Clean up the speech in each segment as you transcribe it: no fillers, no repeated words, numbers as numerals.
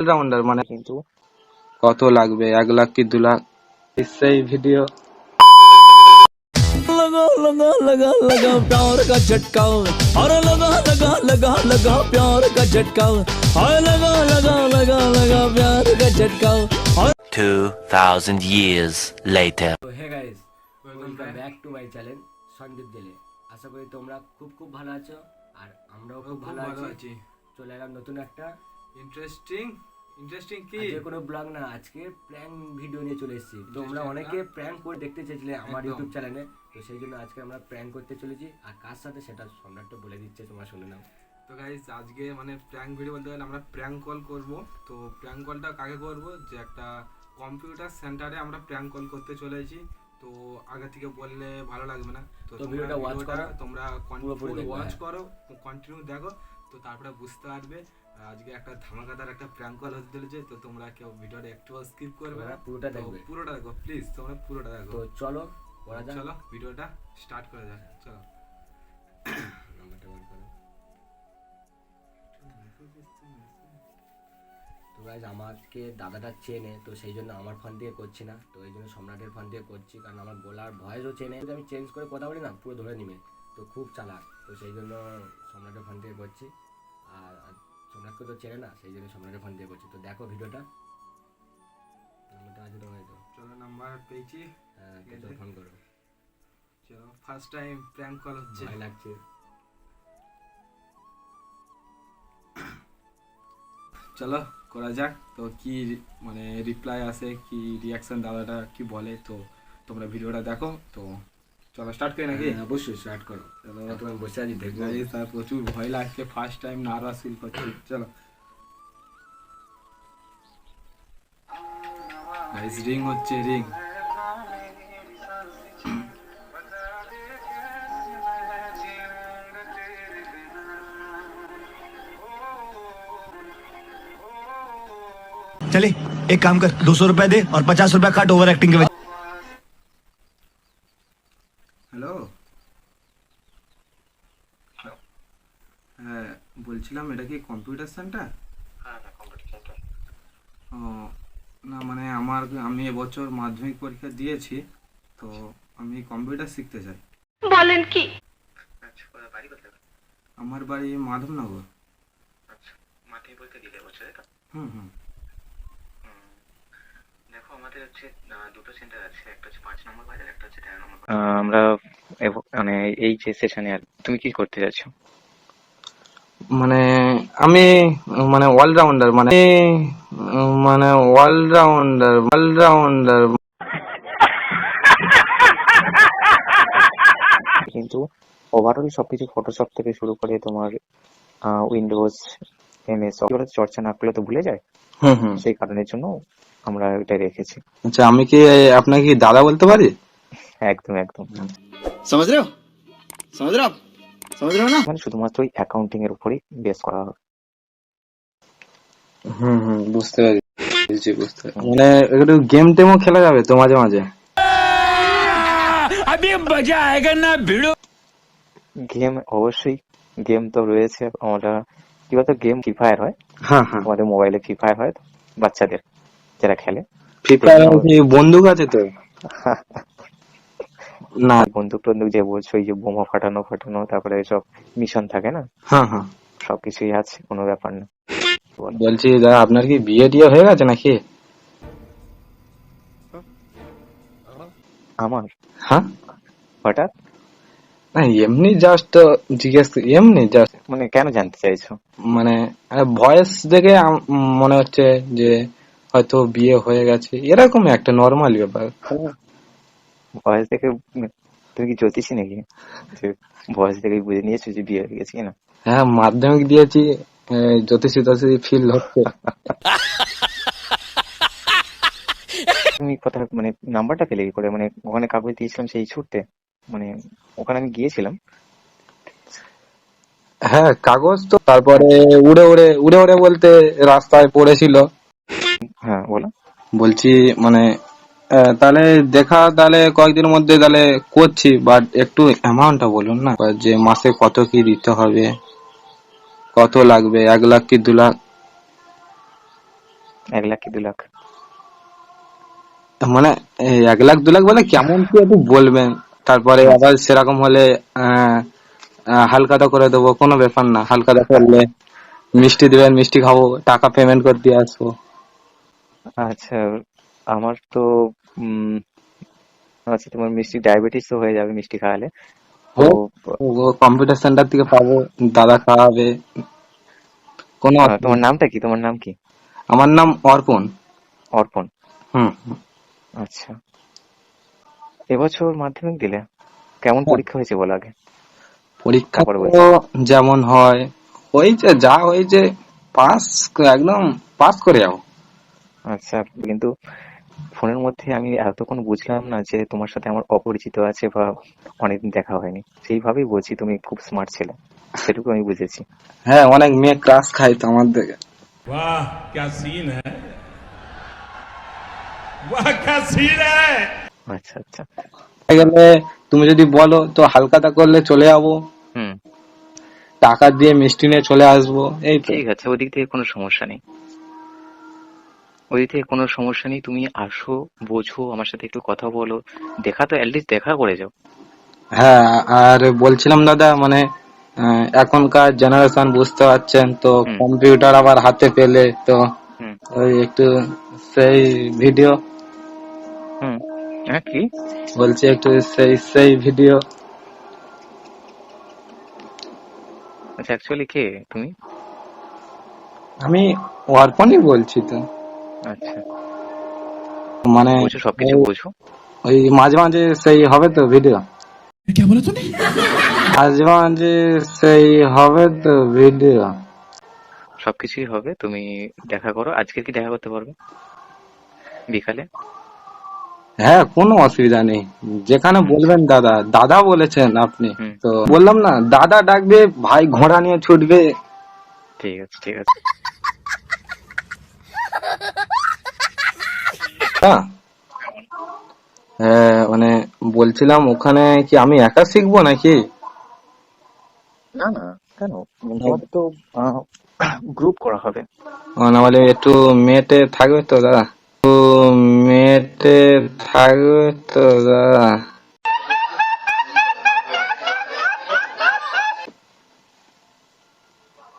Allrounder মানে কিন্তু কত লাগবে 1 লাখ কি 2 লাখ সেই ভিডিও लगा लगा लगा लगा प्यार का झटका और लगा लगा लगा लगा प्यार का झटका और लगा लगा लगा लगा प्यार का झटका और 2000 years later. তো hey guys, welcome back to my channel Sandeep দিলে। আশা করি তোমরা খুব ভালো আছো আর আমরাও খুব ভালো আছি। চলে এলাম নতুন একটা ইন্টারেস্টিং কি আজকে কোনো ব্লগ না, আজকে প্র্যাঙ্ক ভিডিও নিয়ে চলে এসেছি। তোমরা অনেকে প্র্যাঙ্ক করে দেখতে চেয়েছিলে আমার ইউটিউব চ্যানেলে, তো সেই জন্য আজকে আমরা প্র্যাঙ্ক করতে চলেছি। আর কার সাথে সেটা সম্রাট বলে দিচ্ছে, তোমরা শুনে নাও। তো গাইস আজকে মানে প্র্যাঙ্ক ভিডিও বলতে গেলে আমরা প্র্যাঙ্ক কল করব। তো প্র্যাঙ্ক কলটা কাকে করব, যে একটা কম্পিউটার সেন্টারে আমরা প্র্যাঙ্ক কল করতে চলেছি। তো আগে থেকে বললে ভালো লাগবে না, তো ভিডিওটা ওয়াচ করো, তোমরা কন্টিনিউ ওয়াচ করো, কন্টিনিউ দেখো, তো তারপরে বুঝতে পারবে আজকে একটা ধামাকাদার একটা প্র্যাঙ্ক কল হতে চলেছে। তো তোমরা কেউ ভিডিওটা একটু স্কিপ করবে না, পুরোটা দেখবে, পুরোটা দেখো প্লিজ, তোমরা পুরোটা দেখো। তো চলো চলো ভিডিওটা স্টার্ট করা যাক। চলো নাম্বারটা বল করো। তো গাইজ আমাকে দাদাটা চেনে, তো সেই জন্য আমার ফোন দিয়ে করছি না, তো এই জন্য সম্রাটের ফোন দিয়ে করছি, কারণ আমার গলার ভয়েসও চেনে। যদি আমি চেঞ্জ করে কথা বলি না পুরো ধরে নিবে, তো খুব চালাক, তো সেই জন্য সম্রাটের ফোন দিয়ে করছি। আর সম্রাটকে তো চেনে না, সেই জন্য সম্রাটের ফোন দিয়ে করছি। তো দেখো ভিডিওটা, নাম্বারটা আছে তোমার? তো চলো নাম্বার পেয়েছি, হ্যাঁ তো ফোন করো। চলো ফার্স্ট টাইম প্র্যাঙ্ক কল হচ্ছে, ভয় লাগছে। চলো করা যাক। তো কি মানে রিপ্লাই আসে, কি রিয়াকশন দাদাটা কি বলে, তো তোমরা ভিডিওটা দেখো। তো চলো স্টার্ট করি নাকি? অবশ্যই স্টার্ট করো। চলো তোমার বসে আছি দেখবো। তার প্রচুর ভয় লাগছে, ফার্স্ট টাইম নার্ভাস ফিল করছি। চলো গাইস রিং হচ্ছে, রিং। चले एक काम कर 200 रुपए दे और 50 रुपए काट ओवर एक्टिंग के वजह। হ্যালো, হ্যাঁ বলছিলাম এটা কি কম্পিউটার সেন্টার? ও না, মানে আমি এবছর মাধ্যমিক পরীক্ষা দিয়েছি, তো আমি কম্পিউটার শিখতে চাই। বলেন কি? আমার বাড়ি মাধবনগর। আচ্ছা, মাধ্যমিক পরীক্ষা দিলে বছর এটা? হুম। দেখো আমাদের হচ্ছে দুটো সেন্টার আছে, একটা হচ্ছে 5 নম্বর বাজার, একটা হচ্ছে 13 নম্বর। আমরা মানে এই যে সেশনে আর তুমি কি করতে যাচ্ছ? মানে আমি মানে অলরাউন্ডার মানে অলরাউন্ডার কিন্তু ওভারঅল সবকিছু ফটোশপ থেকে শুরু করে তোমার উইন্ডোজ এমএস চর্চা না করলে তো ভুলে যায়। হুম। সেই কারণের জন্য আমরা এটা রেখেছি। আচ্ছা, আমি কি আপনাকে কি দাদা বলতে পারি? একদম समझ रहे हो ना? মানে শুধুমাত্র ওই অ্যাকাউন্টিং এর উপরই বেস করা হবে। হুম বুঝতে পেরেছি। মানে একটু গেম টেমও খেলা যাবে তো মাঝে মাঝে? अभी मजा आएगा ना भिड़ो। গেম অবশ্যই, গেম তো রয়েছে। আমরা কি বলতো, গেম ফ্রি ফায়ার হয়। হ্যাঁ। আমাদের মোবাইলে ফ্রি ফায়ার হয়, বাচ্চাদের যারা খেলে। ফ্রি ফায়ার বন্দুক আছে তো? না, বন্দুক টন্দুক যে বলছো, ওই যে বোমা ফাটানো তারপরে সব মিশন থাকে না, হ্যাঁ সবকিছুই আছে, কোনো ব্যাপার না। বলছি দাদা, আপনার কি বিয়ে টিয়ে হয়ে গেছে নাকি? আমার? হ্যাঁ। হঠাৎ? না এমনি জাস্ট জিজ্ঞেস, এমনি জাস্ট। মানে কেন জানতে চাইছো? মানে ভয়েস দেখে মনে হচ্ছে যে হয়তো বিয়ে হয়ে গেছে, এরকম একটা নর্মাল ব্যাপার। ভয়েস দেখে? তুমি কি জ্যোতিষী নাকি, ভয়েস দেখে বুঝে নিয়েছো যে বিয়ে হয়ে গেছে কিনা? হ্যাঁ, মাধ্যমিক দিয়েছি, জ্যোতিষী ফিল হচ্ছে। তুমি কথা মানে নাম্বারটা পেলে কি করে? মানে ওখানে কাগজ দিয়েছিলাম সেই ছুটতে, মানে ওখানে আমি গিয়েছিলাম। হ্যাঁ কাগজ তো, তারপরে উড়ে বলতে রাস্তায় পড়েছিল। হ্যাঁ বলো। বলছি মানে তাহলে তাহলে কয়েকদিনের মধ্যে তাহলে করছি, বাট একটু অ্যামাউন্টটা বলুন না, যে মাসে কত কি দিতে হবে, কত লাগবে, 1 লাখ কি 2 লাখ? 1 লাখ কি 2 লাখ? মানে এই 1 লাখ 2 লাখ বলে কেমন কি একটু বলবেন, তারপরে আবার সেরকম হলে আহ, হালখাতা করে দেবো, কোনো ব্যাপার না। হালখাতা করলে মিষ্টি দিবেন, মিষ্টি খাবো, টাকা পেমেন্ট করে দিয়ে আসবো। আচ্ছা, আমার তো উম আচ্ছা, তোমার মিষ্টি ডায়াবেটিসও হয়ে যাবে মিষ্টি খাওয়ালে। তো হোক, ও কম্পিউটার সেন্টার থেকে পাবো, দাদা খাওয়াবে, কোনো তোমার অসুবিধা নেই। নামটা কি? তোমার নাম কি? আমার নাম অর্পণ। অর্পণ। হুম। আচ্ছা, এবছর মাধ্যমিক দিলে? কেমন হ্যাঁ, পরীক্ষা হয়েছে বলো আগে, পরীক্ষা তারপর তো বলছি। যেমন হয় হয়েছে, যা হয়েছে পাস, একদম পাস করে যাবো। আচ্ছা, কিন্তু ফোনের মধ্যে আমি এতক্ষণ বুঝলাম না যে তোমার সাথে আমার অপরিচিত আছে বা অনেকদিন দেখা হয়নি, সেইভাবেই বলছি তুমি খুব স্মার্ট ছেলে, সেটুকু আমি বুঝেছি। হ্যাঁ, অনেক মেয়ে ক্লাস খাই তো আমার থেকে। वाह क्या सीन है वाह क्या सीन है আচ্ছা আচ্ছা। হয়ে গেলে তুমি যদি বলো তো হালখাতা করলে চলে যাবো, হুম, টাকা দিয়ে মিষ্টি নিয়ে চলে আসবো, এই তো। ঠিক আছে, ওদিক থেকে কোনো সমস্যা নেই, ওদিক থেকে কোনো সমস্যা নেই। তুমি আসো, বোঝো, আমার সাথে একটু কথা বলো, দেখা তো অ্যাটলিস্ট দেখা করে যাও। হ্যাঁ, আর বলছিলাম দাদা, মানে এখনকার জেনারেশন বুঝতে পারছেন তো, হুম কম্পিউটার আবার হাতে পেলে তো হুম ওই একটু সেই ভিডিও, হুম। হ্যাঁ, কি? বলছি একটু সেই ভিডিও। আচ্ছা, অ্যাকচুয়ালি কে তুমি? আমি অর্পণই বলছি তো, আচ্ছা, মানে বোঝো, সবকিছু ওই বোঝো। ওই মাঝে মাঝে সেই হবে তো ভিডিও, क्या बोला तूने মাঝে মাঝে সেই হবে তো ভিডিও। সবকিছুই হবে, তুমি দেখা করো। আজকে কি দেখা করতে পারবে বিকালে? হ্যাঁ, কোনো অসুবিধা নেই, যেখানে আচ্ছা, বলবেন দাদা। দাদা বলেছেন আপনি হুম, তো, বললাম না, দাদা ডাকবে, ভাই ঘোড়া নিয়ে ছুটবে। ঠিক আছে ঠিক আছে। হ্যাঁ, হ্যাঁ, মানে বলছিলাম ওখানে কি আমি একা শিখবো নাকি? না না, কেন? তোমাদের তো গ্রুপ করা হবে। না হলে একটু মেয়েটে থাকবে তো দাদা, একটু মেয়েটে থাকবে তো দাদা।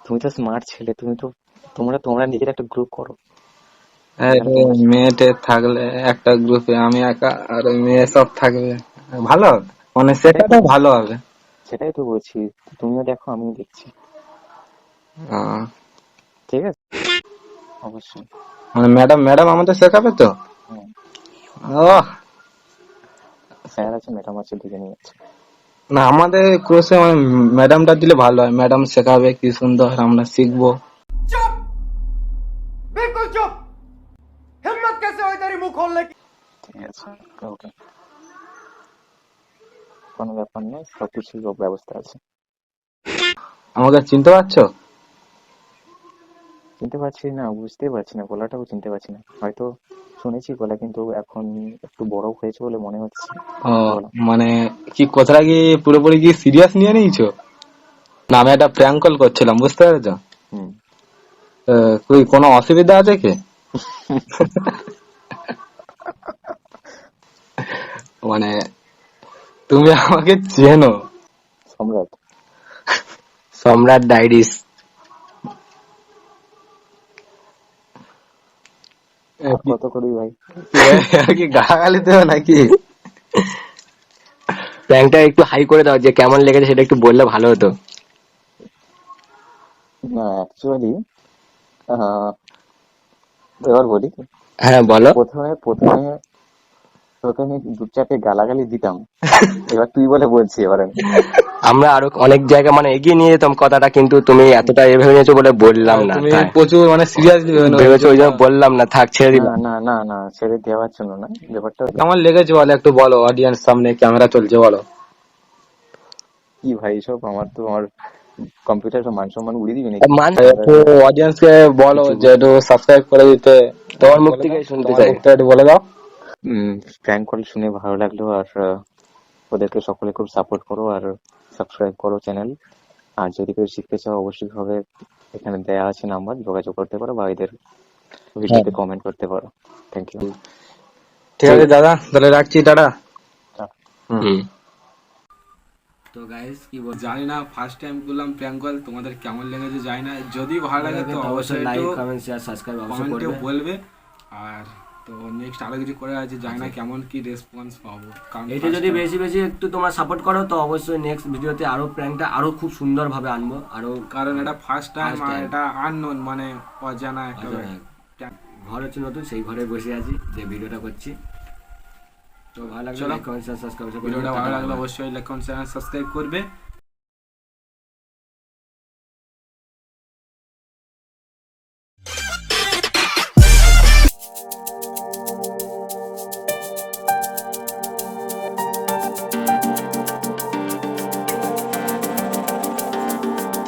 তুমি তো স্মার্ট ছেলে, তুমি তো তোমরা তোমরা নিজের একটা গ্রুপ করো, হ্যাঁ, যেখানে তোমরা মেয়েটে থাকলে একটা গ্রুপে আমি একা আর ওই মেয়ে সব থাকবে, ভালো হবে, মানে সেটাই তো সেটাটা ভালো হবে। সেটাই তো বলছি, তুমিও দেখো আমিও দেখছি। আহ, ঠিক আছে, অবশ্যই। মানে ম্যাডাম ম্যাডাম আমাদের শেখাবে তো। হুম, ও, স্যার আছে, ম্যাডাম আছে, দুজনেই আছে। না, আমাদের কোর্সে মানে ম্যাডামটা দিলে ভালো হয়, ম্যাডাম শেখাবে কি সুন্দর, আমরা শিখবো। ঠিক আছে, ওকে, কোনো ব্যাপার নেই, সবকিছুর ব্যবস্থা আছে। আমাকে চিনতে পারছো? চিনতে পারছি না, বুঝতেই পারছি না, গলাটাও চিনতে পারছি না, হয়তো শুনেছি গলা, কিন্তু এখন একটু বড় হয়েছে বলে মনে হচ্ছে ও, গলা। মানে কি কথাটা কি পুরোপুরি কি সিরিয়াস নিয়ে নিয়েছো? না, আমি একটা প্র্যাঙ্ক কল করছিলাম, বুঝতে পেরেছো? হুম। তুই কোনো অসুবিধা আছে কি? মানে তুমি আমাকে চেনো? সম্রাট। সম্রাট ডাইরিস। আর কত করি ভাই? কি গালাগালি দেবে নাকি? প্র্যাঙ্কটা একটু হাই করে দাও, যে কেমন লেগেছে সেটা একটু বললে ভালো হতো। না, অ্যাকচুয়ালি এবার বলি। হ্যাঁ, বলো। প্রথমে প্রথমে তোকে আমি দু চারটে গালাগালি দিতাম, এবার তুই বলে বলছি এবার আমি। আমরা আরো অনেক জায়গা মানে এগিয়ে নিয়ে যেতাম কথাটা, কিন্তু তুমি এতটা ভেবে নিয়েছো বলে বললাম না, তুমি তাই প্রচুর মানে সিরিয়াসলি ভেবেছো, ওই জন্য বললাম না, থাক, ছেড়ে না দিলাম। না না না, ছেড়ে দেওয়ার জন্য না, ব্যাপারটা হলো কেমন লেগেছে বলো, একটু বলো, অডিয়েন্স সামনে ক্যামেরা চলছে, বলো। কি ভাই, এসব আমার কম্পিউটার মান সম্মান উড়িয়ে দিবি নাকি? মান একটু অডিয়েন্স কে বলো কিছু যে একটু সাবস্ক্রাইব করে দিতে। তোমার মুখ বলে থেকে দাও, শুনতে তোমার চাই। মুখ থেকে একটু বলে দাও। প্র্যাঙ্ক কল শুনে ভালো লাগলো, আর ওদেরকে সকলে খুব সাপোর্ট করো আর সাবস্ক্রাইব করো চ্যানেল। আর যদি কেউ শিখতে চাও অবশ্যই ভাবে এখানে দেয়া আছে নাম্বার, যোগাযোগ করতে পারো, বা এদের ভিডিওতে কমেন্ট করতে পারো। Thank you. ঠিক আছে দাদা, তাহলে রাখছি, টাটা। তো গাইস কি বল, জানি না ফার্স্ট টাইম করলাম প্র্যাঙ্ক কল, তোমাদের কেমন লেগেছে জানি না। যদি ভালো লাগে তো অবশ্যই লাইক একটু কমেন্ট শেয়ার সাবস্ক্রাইব অবশ্যই কমেন্টে করবে। বলবে। আর তো নেক্সট আরো কিছু করে আছে, জানি না কেমন কি রেসপন্স পাবো, কারণ এটা যদি বেশি বেশি একটু তোমরা সাপোর্ট করো তো অবশ্যই নেক্সট ভিডিওতে আরো প্র্যাঙ্কটা আরো খুব সুন্দরভাবে আনবো। আরো কারণ এটা ফার্স্ট টাইম First আর time. এটা আননোন, মানে অজানা একটা ঘর হচ্ছে নতুন, সেই ঘরে বসে আছি যে ভিডিওটা করছি। তো ভালো লাগলে চলো। লাইক কমেন্ট শেয়ার সাবস্ক্রাইব ভিডিওটা ভালো লাগলে অবশ্যই লাইক কমেন্ট সাবস্ক্রাইব করবে।